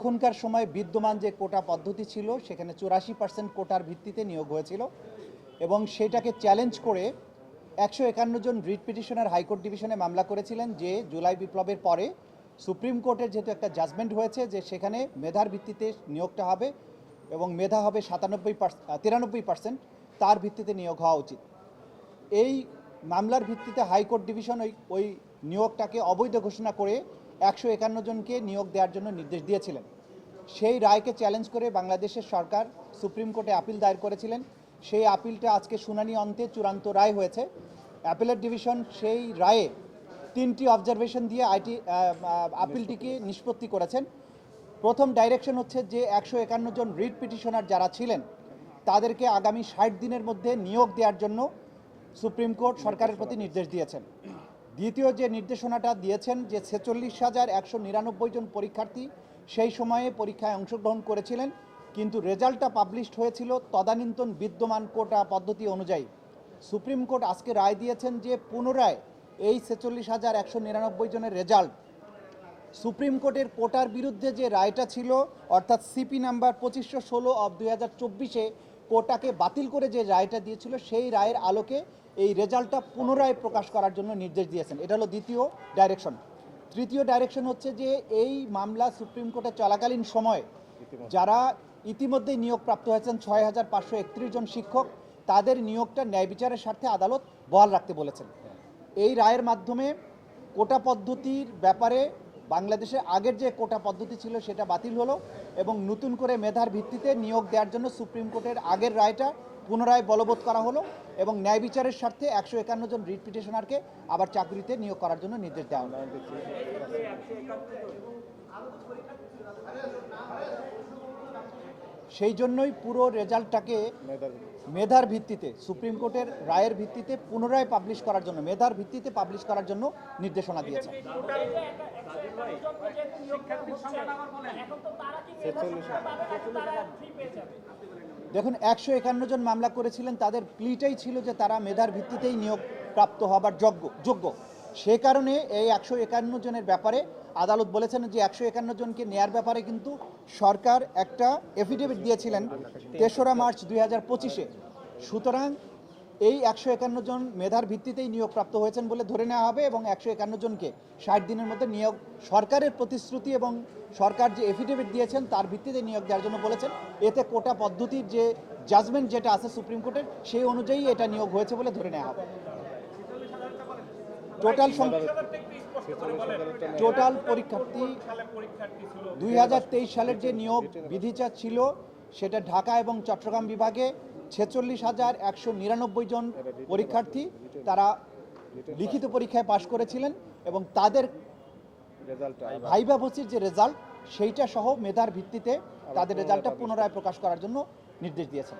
এখনকার সময় বিদ্যমান যে কোটা পদ্ধতি ছিল সেখানে 84% কোটার ভিত্তিতে নিয়োগ হয়েছিল এবং সেটাকে চ্যালেঞ্জ করে 151 জন রিট পিটিশনার হাইকোর্ট ডিভিশনে মামলা করেছিলেন যে জুলাই বিপ্লবের পরে সুপ্রিম কোর্টের যেহেতু একটা জাজমেন্ট হয়েছে যে সেখানে মেধার ভিত্তিতে নিয়োগটা হবে এবং মেধা হবে 93% তার ভিত্তিতে নিয়োগ হওয়া উচিত। এই মামলার ভিত্তিতে হাইকোর্ট ডিভিশন ওই নিয়োগটাকে অবৈধ ঘোষণা করে 151 জনকে নিয়োগ দেওয়ার জন্য নির্দেশ দিয়েছিলেন। সেই রায়কে চ্যালেঞ্জ করে বাংলাদেশের সরকার সুপ্রিম কোর্টে আপিল দায়ের করেছিলেন। সেই আপিলটা আজকে শুনানি অন্তে চূড়ান্ত রায় হয়েছে। অ্যাপিলেট ডিভিশন সেই রায়ে 3টি অবজারভেশন দিয়ে আপিলটিকে নিষ্পত্তি করেছেন। প্রথম ডাইরেকশন হচ্ছে যে 151 জন রিট পিটিশনার যারা ছিলেন তাদেরকে আগামী 60 দিনের মধ্যে নিয়োগ দেওয়ার জন্য সুপ্রিম কোর্ট সরকারের প্রতি নির্দেশ দিয়েছেন। দ্বিতীয় যে নির্দেশনাটা দিয়েছেন যে 46,199 জন পরীক্ষার্থী সেই সময়ে পরীক্ষায় অংশগ্রহণ করেছিলেন, কিন্তু রেজাল্টটা পাবলিশড হয়েছিল তদানীন্তন বিদ্যমান কোটা পদ্ধতি অনুযায়ী। সুপ্রিম কোর্ট আজকে রায় দিয়েছেন যে পুনরায় এই 46,199 জনের রেজাল্ট সুপ্রিম কোর্টের কোটার বিরুদ্ধে যে রায়টা ছিল অর্থাৎ সিপি নাম্বার 2516 অব 2024 কোটাকে বাতিল করে যে রায়টা দিয়েছিল সেই রায়ের আলোকে এই রেজাল্টটা পুনরায় প্রকাশ করার জন্য নির্দেশ দিয়েছেন। এটা হলো দ্বিতীয় ডাইরেকশন। তৃতীয় ডাইরেকশন হচ্ছে যে এই মামলা সুপ্রিম কোর্টে চলাকালীন সময়ে যারা ইতিমধ্যেই নিয়োগপ্রাপ্ত হয়েছেন 6,531 জন শিক্ষক, তাদের নিয়োগটা ন্যায় বিচারের স্বার্থে আদালত বহাল রাখতে বলেছেন। এই রায়ের মাধ্যমে কোটা পদ্ধতির ব্যাপারে বাংলাদেশের আগের যে কোটা পদ্ধতি ছিল সেটা বাতিল হলো এবং নতুন করে মেধার ভিত্তিতে নিয়োগ দেওয়ার জন্য সুপ্রিম কোর্টের আগের রায়টা পুনরায় বলবৎ করা হলো এবং ন্যায় বিচারের স্বার্থে 151 জন রিট পিটিশনারকে আবার চাকরিতে নিয়োগ করার জন্য নির্দেশ দেওয়া হলো। সেই জন্যই পুরো রেজাল্টটাকে মেধার ভিত্তিতে সুপ্রিম কোর্টের রায়ের ভিত্তিতে পুনরায় পাবলিশ করার জন্য মেধার ভিত্তিতে পাবলিশ করার জন্য নির্দেশনা দিয়েছে। দেখুন, 151 জন মামলা করেছিলেন, তাদের প্লিটাই ছিল যে তারা মেধার ভিত্তিতেই নিয়োগ প্রাপ্ত হবার যোগ্য। সে কারণে এই 151 জনের ব্যাপারে আদালত বলেছেন যে 151 জনকে নেয়ার ব্যাপারে কিন্তু সরকার একটা এফিডেভিট দিয়েছিলেন 3রা মার্চ 2025-এ। সুতরাং এই 151 জন মেধার ভিত্তিতেই নিয়োগপ্রাপ্ত হয়েছেন বলে ধরে নেওয়া হবে এবং 151 জনকে 60 দিনের মধ্যে নিয়োগ সরকারের প্রতিশ্রুতি এবং সরকার যে এফিডেভিট দিয়েছেন তার ভিত্তিতে নিয়োগ দেওয়ার জন্য বলেছেন। এতে কোটা পদ্ধতির যে জাজমেন্ট যেটা আছে সুপ্রিম কোর্টের সেই অনুযায়ী এটা নিয়োগ হয়েছে বলে ধরে নেওয়া হবে। টোটাল পরীক্ষার্থী 2023 সালের যে নিয়োগ বিধিটা ছিল সেটা ঢাকা এবং চট্টগ্রাম বিভাগে 46,199 জন পরীক্ষার্থী তারা লিখিত পরীক্ষায় পাশ করেছিলেন এবং তাদের ভাইভা ভর্তির যে রেজাল্ট সেইটা সহ মেধার ভিত্তিতে তাদের রেজাল্টটা পুনরায় প্রকাশ করার জন্য নির্দেশ দিয়েছেন।